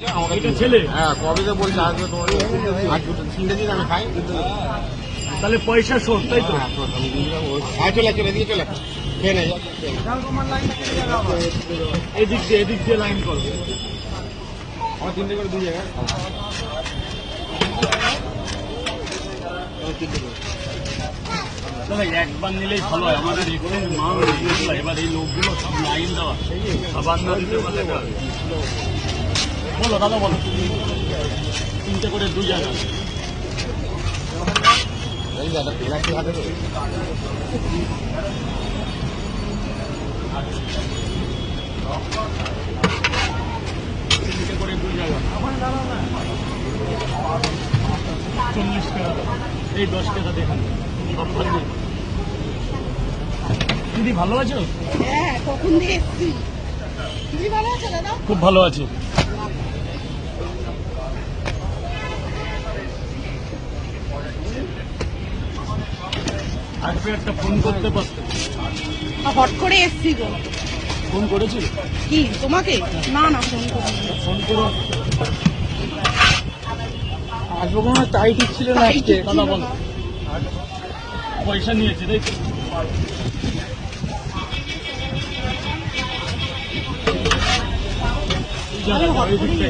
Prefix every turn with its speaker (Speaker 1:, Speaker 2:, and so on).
Speaker 1: এটা ছেলে?
Speaker 2: হ্যাঁ, কবে তো বলছে আসবে তোমার আজ দুটো 3টে দিন আমি খাই কিন্তু
Speaker 1: তাহলে পয়সা শোধ, তাই তো?
Speaker 2: হ্যাঁ চলে এদিকে চলে খেয়ে নেই
Speaker 1: এদিক দিয়ে লাইন করবে।
Speaker 2: আমার 3টে করে 2 জায়গায়
Speaker 1: দাদা একবার নিলেই ভালো হয়, আমাদের এখানে মাল নেই। এবার এই লোকগুলো সব লাইন দেওয়া, খাবার না দিতে পারলে বলো দাদা, বলো 3টে করে 2 জায়গা।
Speaker 2: হাতে তো
Speaker 1: 3টে করে 2 জায়গা 40 টাকা। এই 10 টাকা দেখান সব থাকবে। দিদি ভালো আছো?
Speaker 3: হ্যাঁ, কখন দিয়ে এসছি। দিদি ভালো আছে দাদা?
Speaker 1: খুব ভালো আছে। আজকে একটা ফোন করতে পারতে।
Speaker 3: হট করে এসছি গো।
Speaker 1: ফোন করেছিল?
Speaker 3: কি তোমাকে? না না, ফোন করিনি।
Speaker 1: ফোন করো।
Speaker 2: আসবো কোনো তাই ঠিক ছিল না আজকে।
Speaker 1: কথা বল। পয়সা নিয়েছে তাই তো?
Speaker 3: আরে হট করে